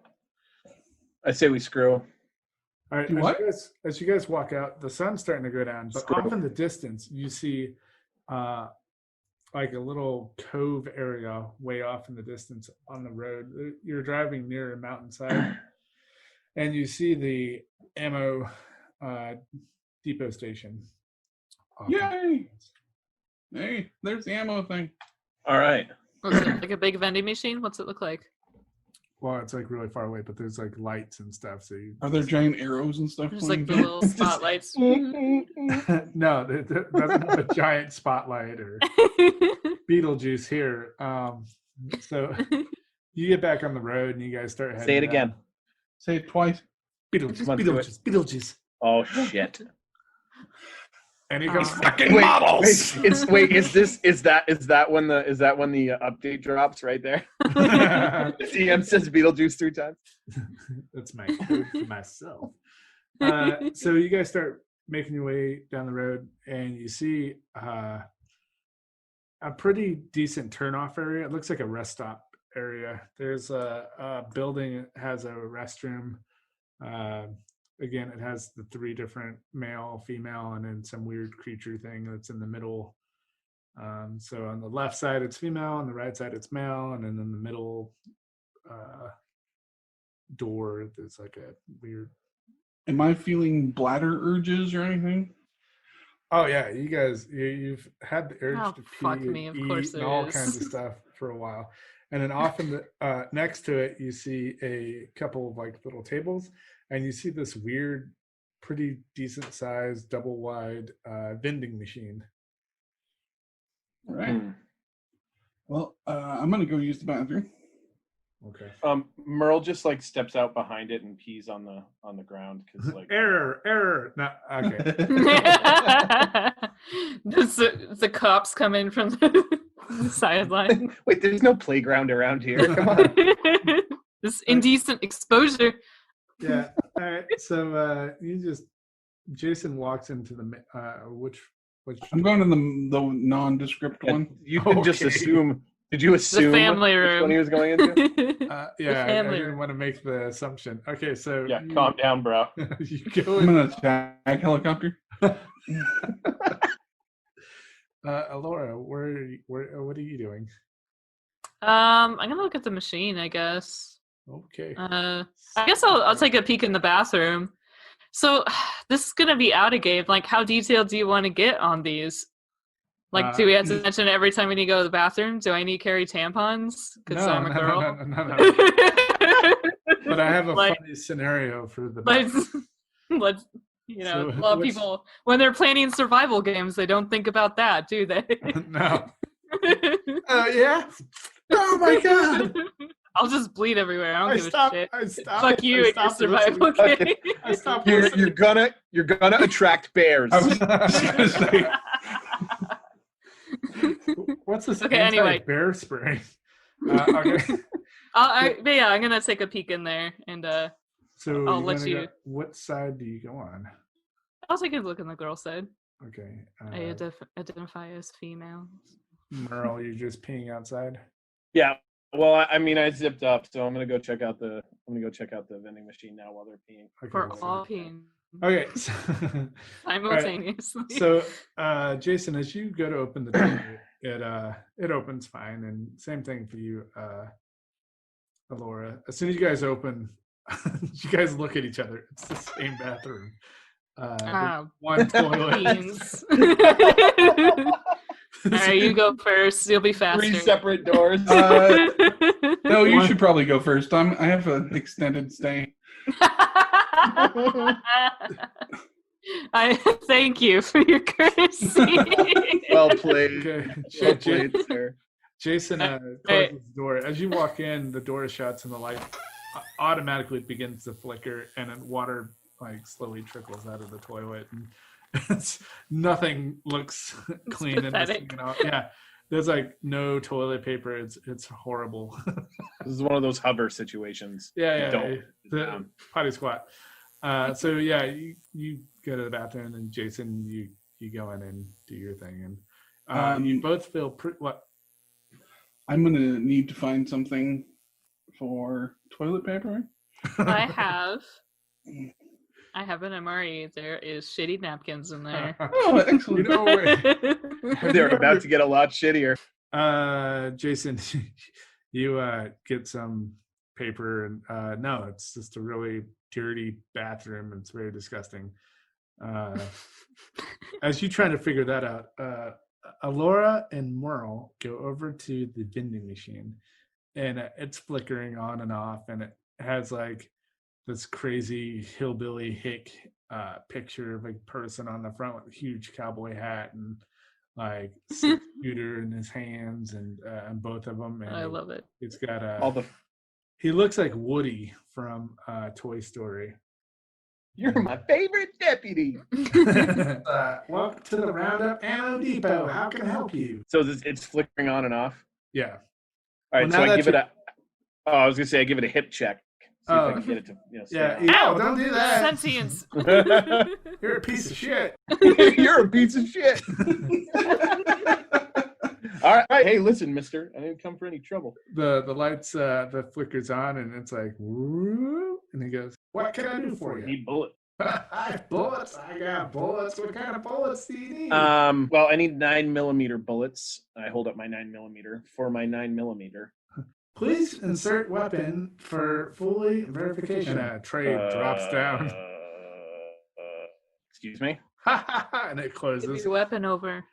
I say we screw. All right, Do what? as you guys walk out, the sun's starting to go down, but Screw. off in the distance, you see like a little cove area way off in the distance on the road. You're driving near a mountainside, and you see the ammo depot station. Yay! Hey, there's the ammo thing. All right. Was it like a big vending machine? What's it look like? Well, it's really far away, but there's lights and stuff. So Are there giant arrows and stuff? There's pointing the down? little spotlights. no, it doesn't have a giant spotlight or Beetlejuice here. So you get back on the road and you guys start heading Say it down. again. Say it twice. Beetlejuice, Come on, do it. Beetlejuice. Oh shit. And he comes Fucking models. Is that when the update drops right there? The DM says Beetlejuice 3 times. That's my code for myself. So you guys start making your way down the road, and you see a pretty decent turnoff area. It looks like a rest stop area. There's a building that has a restroom. Again, it has the 3 different male, female, and then some weird creature thing that's in the middle. So on the left side, it's female. On the right side, it's male. And then in the middle door, there's a weird... Am I feeling bladder urges or anything? Oh, yeah. You guys, you've had the urge Oh, to pee fuck and me, of eat course and there all is. kinds of stuff for a while. And then off in the next to it, you see a couple of little tables. And you see this weird, pretty decent sized, double wide vending machine. All right. Well, I'm going to go use the bathroom. Okay. Merle just steps out behind it and pees on the ground because Error. No, okay. the cops come in from the sideline. Wait, there's no playground around here. Come on. This indecent exposure. Yeah. All right. So Jason walks into the which. I'm going to the nondescript one. You can just Okay. assume. Did you assume family which one room. he was going into? Yeah, I family didn't room. want to make the assumption. Okay, so Yeah, calm down, bro. you go I'm in. in a tag helicopter. Laura, what are you doing? I'm gonna look at the machine, I guess. Okay. I guess I'll take a peek in the bathroom. So this is gonna be out of game. Like, how detailed do you want to get on these? Like, do we have to mention every time we need to go to the bathroom? Do I need to carry tampons? Because I'm a girl. No. But I have a funny scenario for the bathroom. Let's So a lot of people, when they're planning survival games, they don't think about that, do they? No. Yeah. Oh my god. I'll just bleed everywhere. I don't give a shit. I stopped. Fuck you and your survival game. I stopped. You're gonna attract bears. I was just gonna say. What's this? Okay, anyway. Bear spray. Okay. I'm gonna take a peek in there, and So I'll let you. What side do you go on? I'll take a look on the girl side. Okay. I identify as female. Merle, you're just peeing outside. Yeah. Well, I zipped up, so I'm gonna go check out the vending machine now while they're peeing. Okay, For all peeing Okay. So, simultaneously. So, Jason, as you go to open the door, it opens fine, and same thing for you, Laura. As soon as you guys open, you guys look at each other. It's the same bathroom. One toilet. Beans. All right, you go first. You'll be faster. 3 separate doors. No, you should probably go first. I have an extended stay. I thank you for your courtesy. Well played. Okay. Well played, sir. Jason closes the door. As you walk in, the door shuts and the light automatically begins to flicker, and then water slowly trickles out of the toilet, and nothing looks clean. Yeah, there's no toilet paper. It's horrible. This is one of those hover situations. Yeah. The potty squat. So yeah, you go to the bathroom, and Jason, you go in and do your thing, and you both feel what? I'm gonna need to find something for toilet paper. I have an MRE. There is shitty napkins in there. Oh, excellent. No way. They're about to get a lot shittier. Jason, you get some paper, and no, it's just a really dirty bathroom. It's very disgusting. As you try to figure that out, Alora and Merle go over to the vending machine, and it's flickering on and off, and it has this crazy hillbilly hick picture of a person on the front with a huge cowboy hat and scooter in his hands, and both of them. And I love it. It's got he looks like Woody from Toy Story. You're my favorite deputy. Welcome to the Roundup Ammo Depot. How can I help you? So it's flickering on and off. Yeah. All right. Well, So I give it a. Oh, I was gonna say I give it a hip check. See if I can get it to. Yeah. Ow, Don't do that. Sentience. You're a piece of shit. You're a piece of shit. All right. Hey, listen, mister. I didn't come for any trouble. The lights, the flickers on, and it's woo, and he goes, "What can I do for you?" Need bullets. Bullets. I got bullets. What kind of bullets do you need? Well, I need 9mm bullets. I hold up my 9mm for my 9mm. Please insert weapon for fully verification. Tray drops down. Excuse me? And it Give closes. your weapon over.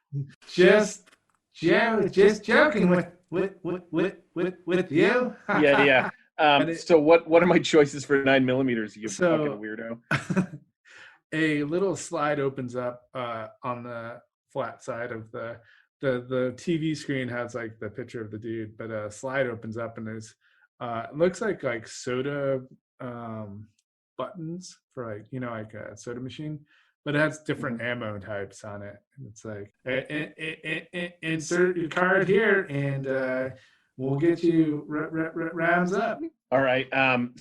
Just joking with you. Yeah. So what are my choices for 9mm? You fucking weirdo. A little slide opens up on the flat side of the TV screen has the picture of the dude, but a slide opens up and there's it looks like soda buttons for a soda machine, but it has different ammo types on it. And it's like, insert your card here, and we'll get you rounds up. All right.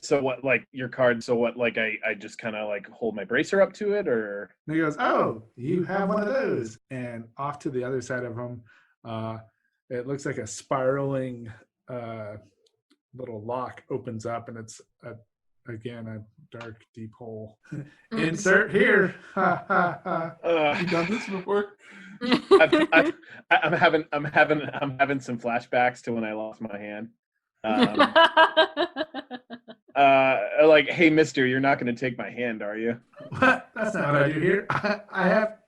So what, like your card? So what, like I just kind of like hold my bracer up to it, or? And he goes, "Oh, you have one of those." And off to the other side of him, it looks like a spiraling little lock opens up, and it's again a dark, deep hole. Insert here. Ha ha ha. You done this before? I'm having some flashbacks to when I lost my hand. Like, hey, mister, you're not going to take my hand, are you? What? That's not what I do here. I have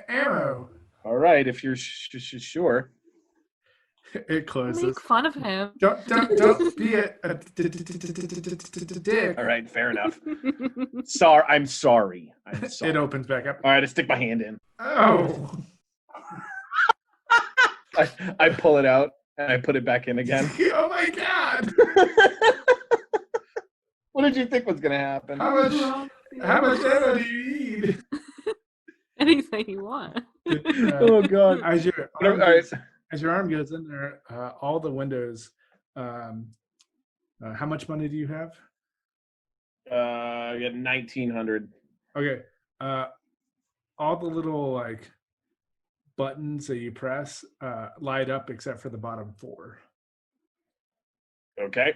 ammo. All right, if you're sure. It closes. Make fun of him. Don't be a dick. All right, fair enough. I'm sorry. It opens back up. All right, I stick my hand in. Oh. I pull it out and I put it back in again. Oh my god. What did you think was going to happen? How much ammo do you need? Anything you want. Oh god. As your arm goes in there, all the windows. How much money do you have? I got 1,900. Okay. All the little like buttons that you press light up except for the bottom 4. Okay.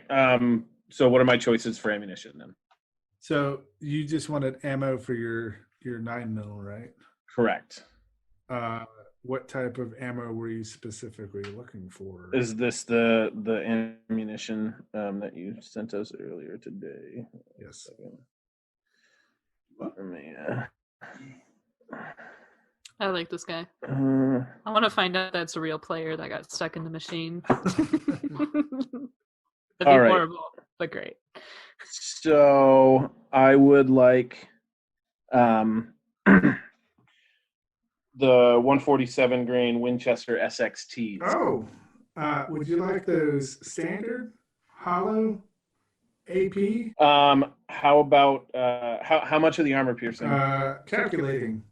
So what are my choices for ammunition then? So you just wanted ammo for your 9mm, right? Correct. What type of ammo were you specifically looking for? Is this the ammunition that you sent us earlier today? Yes. Let me, I like this guy. I want to find out that's a real player that got stuck in the machine. That'd be All right. horrible, but great. So I would like the 147 grain Winchester SXTs. Oh, would you like those standard, hollow, AP? How about how much of the armor piercing? Calculating.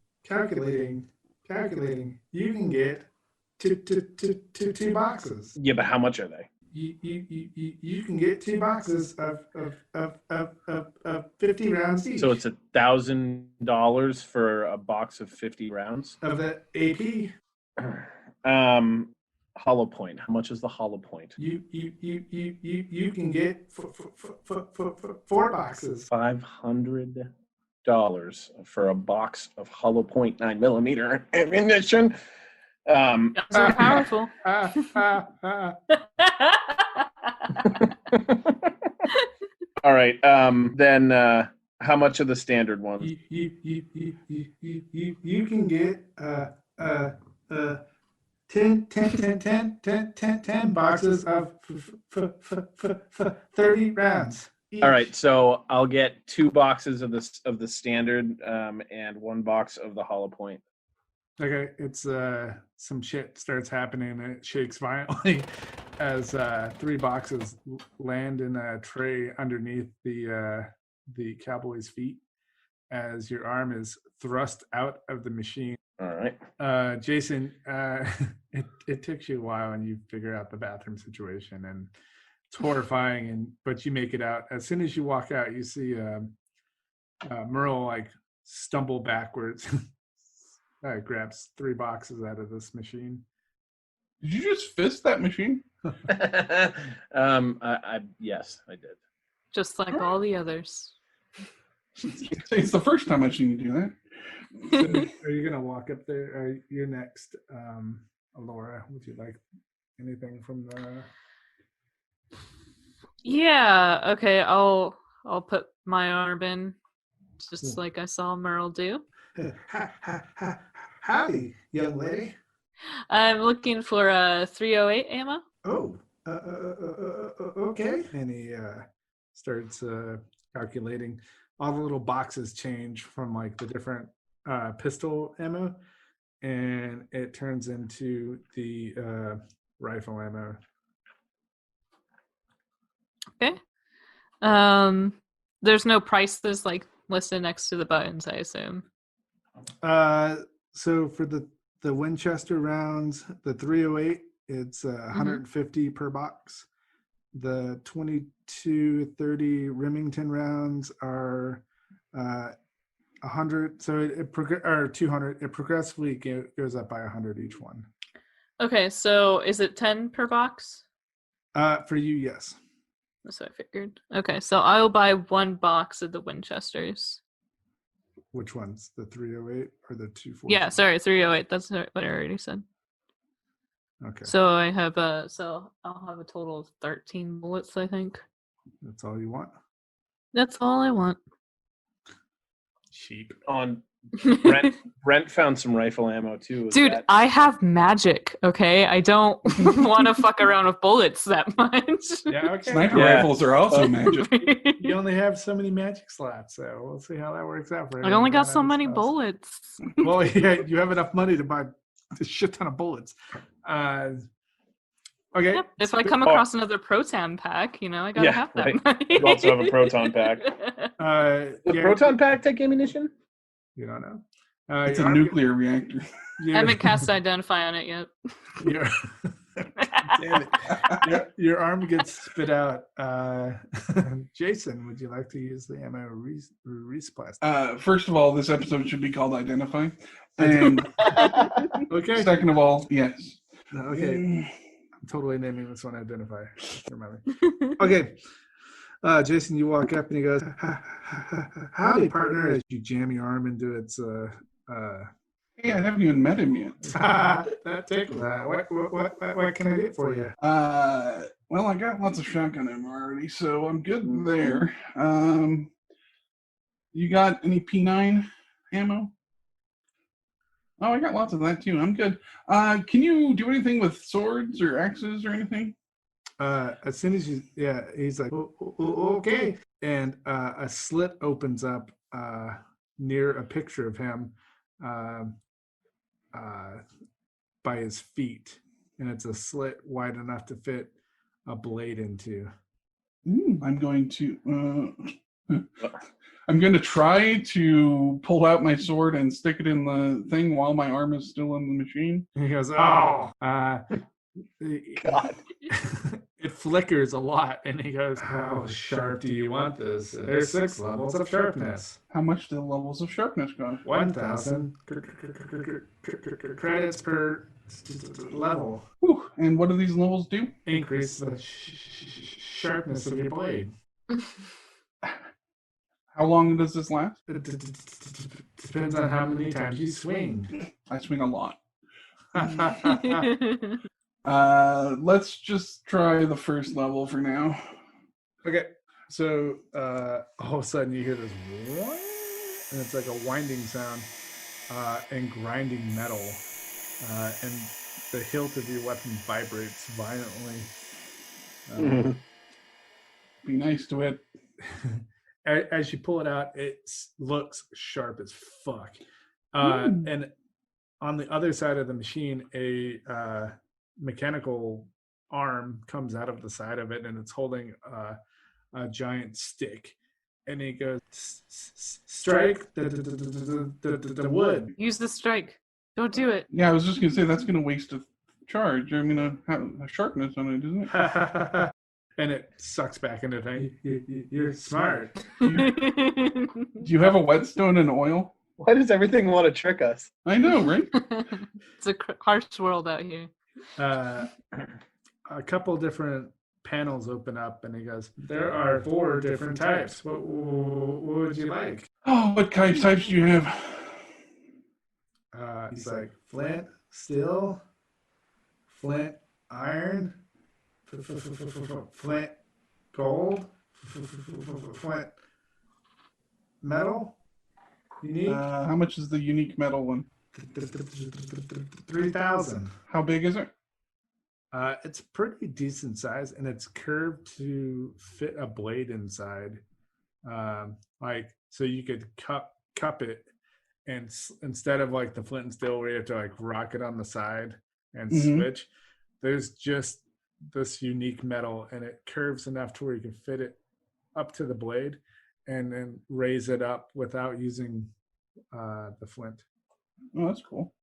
You can get two boxes. Yeah, but how much are they? You can get 2 boxes of 50 rounds each. So it's $1,000 for a box of 50 rounds of the AP. Hollow point. How much is the hollow point? You can get 4 boxes. $500 for a box of hollow point 9mm ammunition. So powerful. All right. Then how much of the standard ones? You can get 10 boxes of 30 rounds. Each. All right, so I'll get 2 boxes of the standard and 1 box of the hollow point. Okay, it's some shit starts happening and it shakes violently as 3 boxes land in a tray underneath the cowboy's feet as your arm is thrust out of the machine. All right. Jason, it takes you a while and you figure out the bathroom situation and it's horrifying, but you make it out. As soon as you walk out, you see Merle like stumble backwards. Grabs 3 boxes out of this machine. Did you just fist that machine? Yes, I did. Just like all the others. It's the first time I've seen you do that. So are you gonna walk up there? You're next, Laura. Would you like anything from the? Yeah. Okay. I'll put my arm in, just like I saw Merle do. Howdy, young lady. I'm looking for 308 ammo. Oh, okay. And he starts calculating. All the little boxes change from like the different pistol ammo, and it turns into the rifle ammo. Okay. There's no prices like listed next to the buttons, I assume. So for the Winchester rounds, the 308, it's 150 per box. The 22-30 Remington rounds are 100. So or 200. It progressively goes up by 100 each one. Okay, so is it 10 per box? For you, yes. That's what I figured. Okay, so I'll buy 1 box of the Winchesters. Which ones? The 308 or the 240? Yeah, sorry, 308. That's what I already said. Okay. So I have so I'll have a total of 13 bullets, I think. That's all you want? That's all I want. Cheap. On Brent found some rifle ammo too. Dude, I have magic, okay? I don't want to fuck around with bullets that much. Yeah, okay. Sniper rifles are also magic. You only have so many magic slots, so we'll see how that works out for you. I only got so many bullets. Well, yeah, you have enough money to buy a shit ton of bullets. Okay. Yep. If I come across another Proton pack, I gotta have that money. You also have a Proton pack. Does Proton pack take ammunition? You don't know. It's a nuclear reactor. I haven't cast Identify on it yet. Damn it. Your arm gets spit out. Jason, would you like to use the ammo resupply? First of all, this episode should be called Identify. And okay. Second of all, yes. Okay. I'm totally naming this one Identify. Remember. Okay. Jason, you walk up and he goes, "Howdy, partner," as you jam your arm into its Hey, I haven't even met him yet. What can I do for you? Well, I got lots of shotgun ammo already, so I'm good there. You got any P9 ammo? Oh, I got lots of that too. I'm good. Can you do anything with swords or axes or anything? As soon as he's like, okay. And a slit opens up near a picture of him by his feet. And it's a slit wide enough to fit a blade into. I'm going to try to pull out my sword and stick it in the thing while my arm is still in the machine. And he goes, oh, God. It flickers a lot, and he goes, "How sharp do you want this? There's 6 levels of sharpness." How much do the levels of sharpness cost? 1,000 credits per level. Whew. And what do these levels do? Increase the sharpness of your blade. How long does this last? It depends on how many times you swing. I swing a lot. Let's just try the first level for now. Okay, so all of a sudden you hear this, and it's like a winding sound and grinding metal, and the hilt of your weapon vibrates violently. Be nice to it. As you pull it out, it looks sharp as fuck. And on the other side of the machine, a mechanical arm comes out of the side of it, and it's holding a giant stick. And he goes, "Strike the wood." Use the strike. Don't do it. Yeah, I was just going to say that's going to waste a charge. I mean, a sharpness on it, isn't it? And it sucks back into thing. You're smart. Do you have a whetstone and oil? Why does everything want to trick us? I know, right? It's a harsh world out here. A couple different panels open up, and he goes, "There are 4 different types. What would you like?" Oh, what kind of types do you have? He's like, "Flint, steel, flint, iron, flint, gold, flint, metal. Unique. How much is the unique metal one? 3,000. How big is it? It's pretty decent size, and it's curved to fit a blade inside. So you could cup it, and instead of like the flint and steel where you have to like rock it on the side and switch, there's just this unique metal, and it curves enough to where you can fit it up to the blade and then raise it up without using the flint. Oh, that's cool.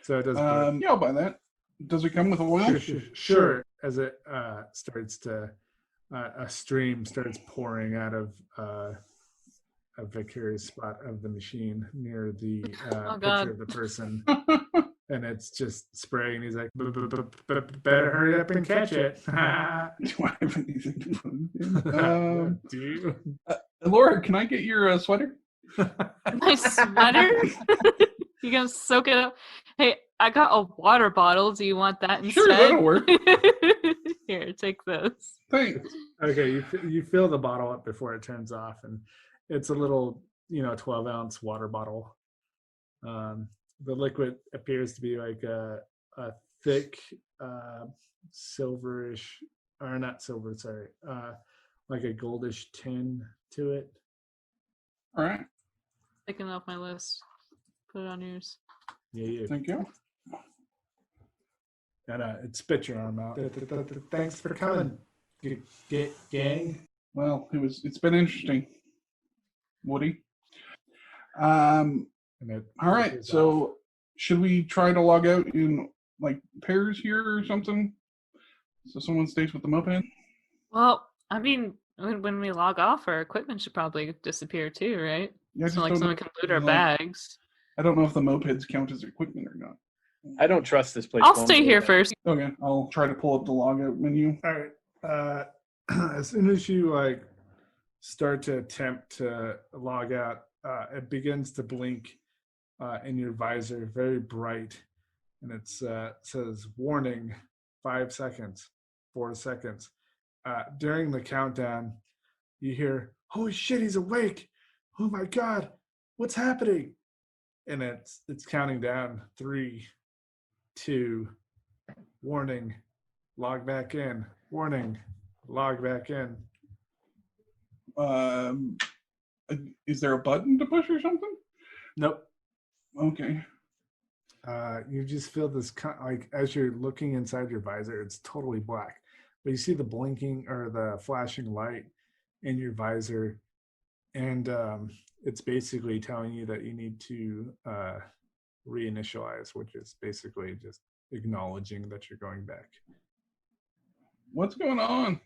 So it does both. Yeah, I'll buy that. Does it come with oil? Sure. As it starts to, a stream starts pouring out of a vicarious spot of the machine near the Oh, picture God. of the person. And it's just spraying. He's like, better hurry up and catch it. Do I have anything to put in? Do you? Laura, can I get your sweater? My sweater? You gonna soak it up? Hey, I got a water bottle. Do you want that instead? Sure, that'll work. Here, take this. Thanks. Okay, you fill the bottle up before it turns off, and it's a little, 12-ounce water bottle. The liquid appears to be like a thick, silverish, or not silver, sorry, like a goldish tin to it. All right. Taking it off my list. Put it on yours. Yeah. Thank you. And it spit your arm out. Thanks for coming, gang. Well, it's been interesting, Woody. And it All right. filters So, off. should we try to log out in like pairs here or something? So someone stays with the moped. Well, I mean, when we log off, our equipment should probably disappear too, right? Yeah, I So just like don't someone know- can loot our like- bags. I don't know if the mopeds count as equipment or not. I don't trust this place. I'll one stay bit. here first. Okay, I'll try to pull up the logout menu. All right. As soon as you start to attempt to log out, it begins to blink in your visor, very bright, and it says "Warning: 5 seconds, 4 seconds." During the countdown, you hear, "Holy shit, he's awake! Oh my god, what's happening?" And it's counting down 3, 2, warning, log back in, warning, log back in. Is there a button to push or something? Nope. Okay. You just feel this like as you're looking inside your visor, it's totally black, but you see the blinking or the flashing light in your visor, and it's basically telling you that you need to reinitialize, which is basically just acknowledging that you're going back. What's going on?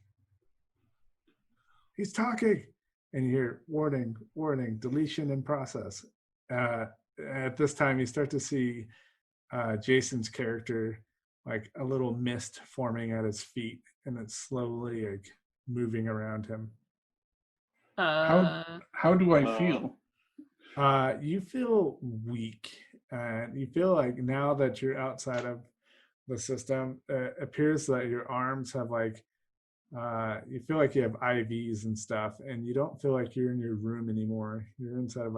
He's talking, and you hear warning, warning, deletion in process. At this time, you start to see Jason's character, like a little mist forming at his feet, and it's slowly like moving around him. How do I feel? You feel weak, and you feel like now that you're outside of the system, it appears that your arms have you feel like you have IVs and stuff, and you don't feel like you're in your room anymore. You're inside of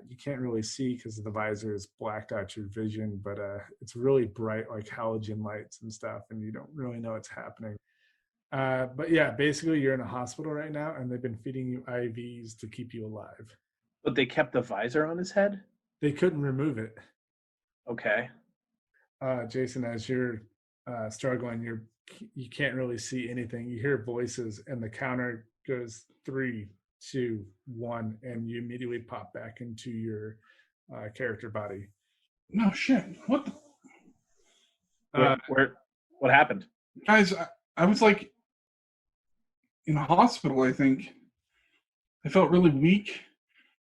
you can't really see because the visor is blacked out your vision, but it's really bright, like halogen lights and stuff, and you don't really know what's happening. But yeah, basically you're in a hospital right now, and they've been feeding you IVs to keep you alive. But they kept the visor on his head? They couldn't remove it. Okay. Jason, as you're struggling, you can't really see anything. You hear voices, and the counter goes 3, 2, 1, and you immediately pop back into your character body. No shit. What the? What happened? Guys, I was like in a hospital, I think. I felt really weak,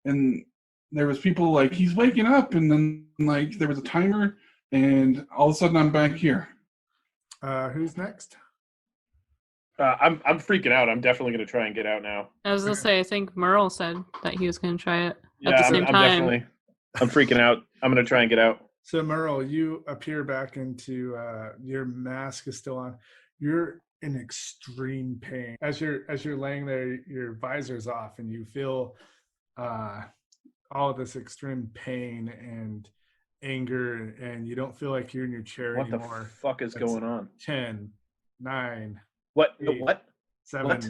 and there was people like, he's waking up, and then like there was a timer, and all of a sudden I'm back here. Who's next? I'm freaking out. I'm definitely going to try and get out now. I was gonna say, I think Merle said that he was gonna try it Yeah, at the same time. I'm freaking out. I'm going to try and get out. So Merle, you appear back into your mask is still on. You're in extreme pain as you're laying there. Your visor's off, and you feel all of this extreme pain and anger, and you don't feel like you're in your chair What the anymore. fuck is going on? 10, 9, What? 8, What? 7, What?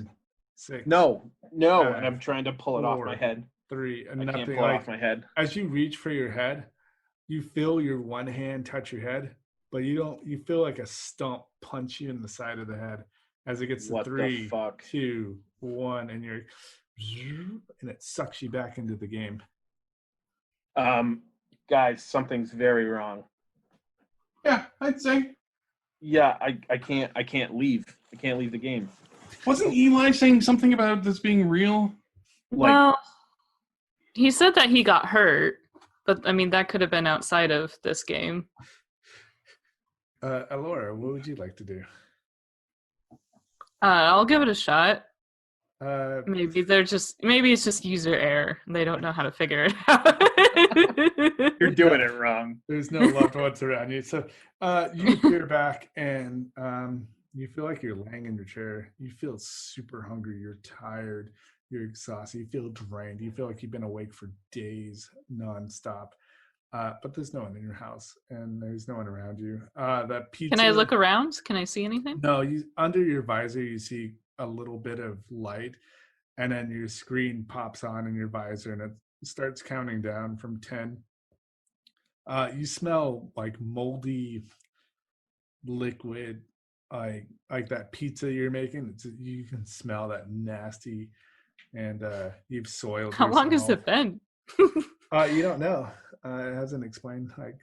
6. No. Five, And I'm trying to pull it off 4, my head. 3, and I nothing. can't pull it Like, off my head. as you reach for your head, you feel your one hand touch your head, but you feel like a stump punch you in the side of the head as it gets to What the 3, fuck? 2, 1, and it sucks you back into the game. Guys, something's very wrong. Yeah, I'd say. Yeah, I can't leave. I can't leave the game. Wasn't Eli saying something about this being real? Like, Well, he said that he got hurt, but I mean that could have been outside of this game. Alora, what would you like to do? I'll give it a shot. Uh, Maybe it's just user error. They don't know how to figure it out. You're doing it wrong. There's no loved ones around you. So you peer back and you feel like you're laying in your chair. You feel super hungry. You're tired. You're exhausted. You feel drained. You feel like you've been awake for days nonstop. But there's no one in your house and there's no one around you. That pizza. Can I look around? Can I see anything? No, under your visor you see a little bit of light, and then your screen pops on in your visor and it starts counting down from 10. You smell like moldy liquid, like that pizza you're making. You can smell that nasty, and you've soiled. How long has it been? You don't know. It hasn't explained. Like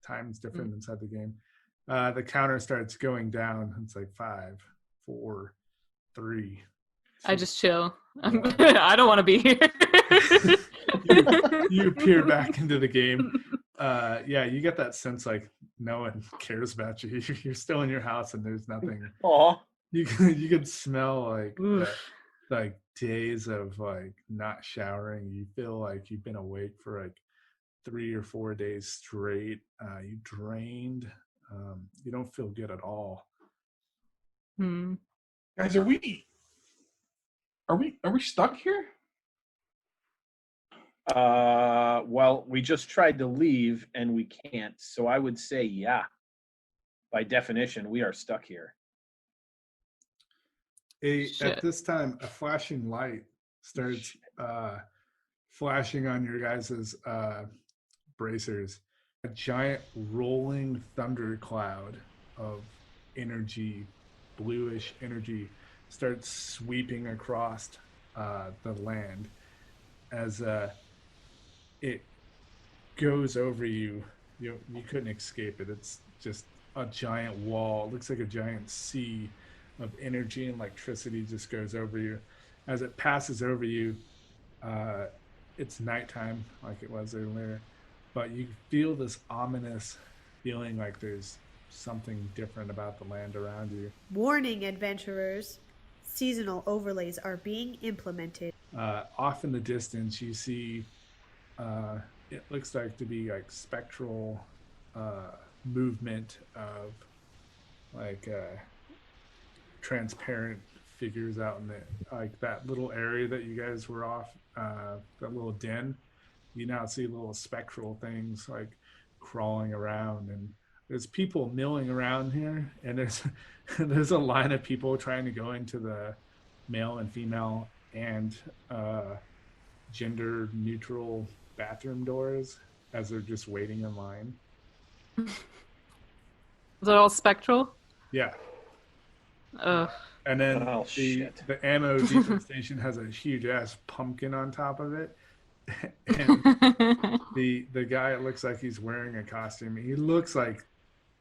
time's different inside the game. The counter starts going down. It's like 5, 4, 3. I just chill. I don't want to be here. you peer back into the game. Yeah, you get that sense like no one cares about you. You're still in your house and there's nothing. aw. You can smell like days of like not showering. You feel like you've been awake for like 3 or 4 days straight. You drained. You don't feel good at all. Guys, are we stuck here? Well, we just tried to leave and we can't. So I would say, yeah. By definition, we are stuck here. At this time, a flashing light starts flashing on your guys' bracers. A giant rolling thundercloud of energy, bluish energy, starts sweeping across the land as it goes over you. You couldn't escape it. It's just a giant wall. It looks like a giant sea of energy and electricity just goes over you. As it passes over you, it's nighttime like it was earlier, but you feel this ominous feeling like there's something different about the land around you. Warning, adventurers. Seasonal overlays are being implemented. Off in the distance, you see it looks like to be like spectral movement of like transparent figures out in the like that little area that you guys were off, that little den. You now see little spectral things like crawling around, and there's people milling around here, and there's a line of people trying to go into the male and female and gender neutral bathroom doors as they're just waiting in line. Is it all spectral? Yeah. Ugh. And then shit. the ammo defense station has a huge ass pumpkin on top of it. And the guy, it looks like he's wearing a costume. He looks like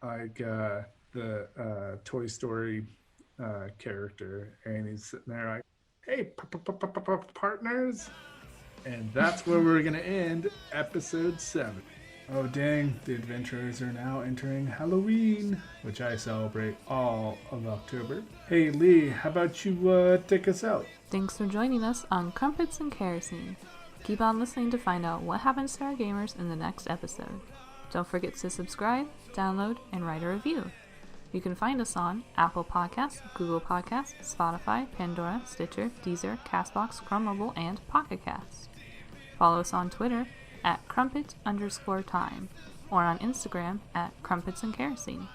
the Toy Story character, and he's sitting there like, "Hey, partners," and that's where we're gonna end episode 7. Oh dang! The adventurers are now entering Halloween, which I celebrate all of October. Hey Lee, how about you take us out? Thanks for joining us on Crumpets and Kerosene. Keep on listening to find out what happens to our gamers in the next episode. Don't forget to subscribe, download, and write a review. You can find us on Apple Podcasts, Google Podcasts, Spotify, Pandora, Stitcher, Deezer, Castbox, Chrome Mobile, and Pocket Cast. Follow us on Twitter at Crumpet_time or on Instagram at Crumpets and Kerosene.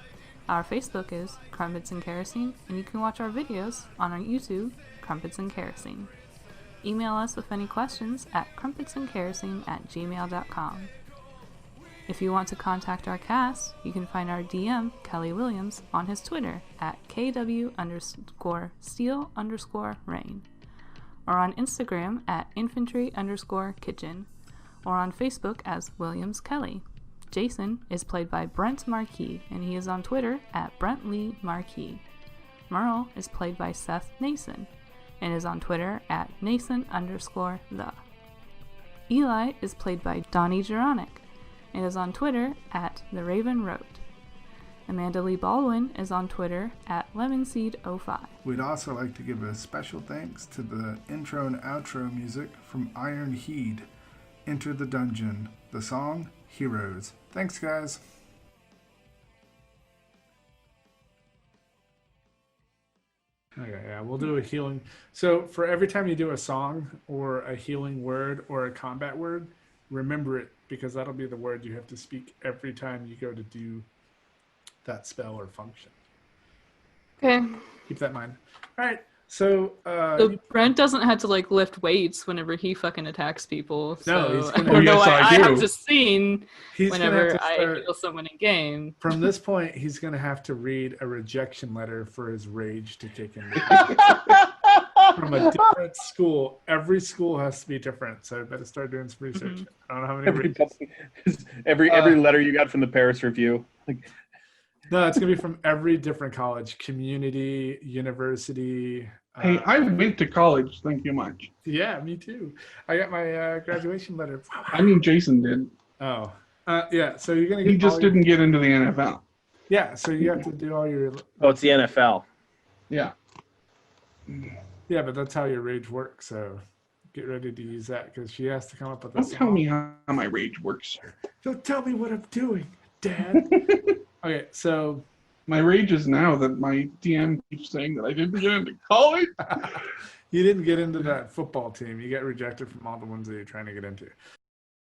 Our Facebook is Crumpets and Kerosene, and you can watch our videos on our YouTube, Crumpets and Kerosene. Email us with any questions at crumpetsandkerosene@gmail.com. If you want to contact our cast, you can find our DM, Kelly Williams, on his Twitter at KW_steel_rain or on Instagram at infantry_kitchen. or on Facebook as Williams Kelly. Jason is played by Brent Marquis, and he is on Twitter at Brent Lee Marquis. Merle is played by Seth Nason, and is on Twitter at Nason_the. Eli is played by Donnie Geronik, and is on Twitter at The Raven Road. Amanda Lee Baldwin is on Twitter at Lemonseed05. We'd also like to give a special thanks to the intro and outro music from Iron Heed, Enter the Dungeon, the song Heroes. Thanks, guys. Okay, yeah, we'll do a healing. So for every time you do a song or a healing word or a combat word, remember it, because that'll be the word you have to speak every time you go to do that spell or function. Okay. Keep that in mind. All right. So Brent doesn't have to like lift weights whenever he fucking attacks people. So No, he's gonna- I don't know Yes, why I I do. have to sing he's gonna whenever have to I start, heal someone in game. from this point, he's going to have to read a rejection letter for his rage to kick in. From a different school. Every school has to be different, so I better start doing some research. I don't know how many Every letter you got from the Paris Review. No, it's going to be from every different college, community, university. Hey, I went to college. Thank you much. Yeah, me too. I got my graduation letter. I mean, Jason did. Oh, yeah. So you're going to He get. just didn't get into the NFL. Yeah, so you have to do all your. Oh, it's the NFL. Yeah. Yeah, but that's how your rage works. So get ready to use that, because she has to come up with a Don't tell me how my rage works. Don't tell me what I'm doing, Dad. Okay, so My rage is now that my DM keeps saying that I didn't get into college. you didn't get into that football team. You got rejected from all the ones that you're trying to get into.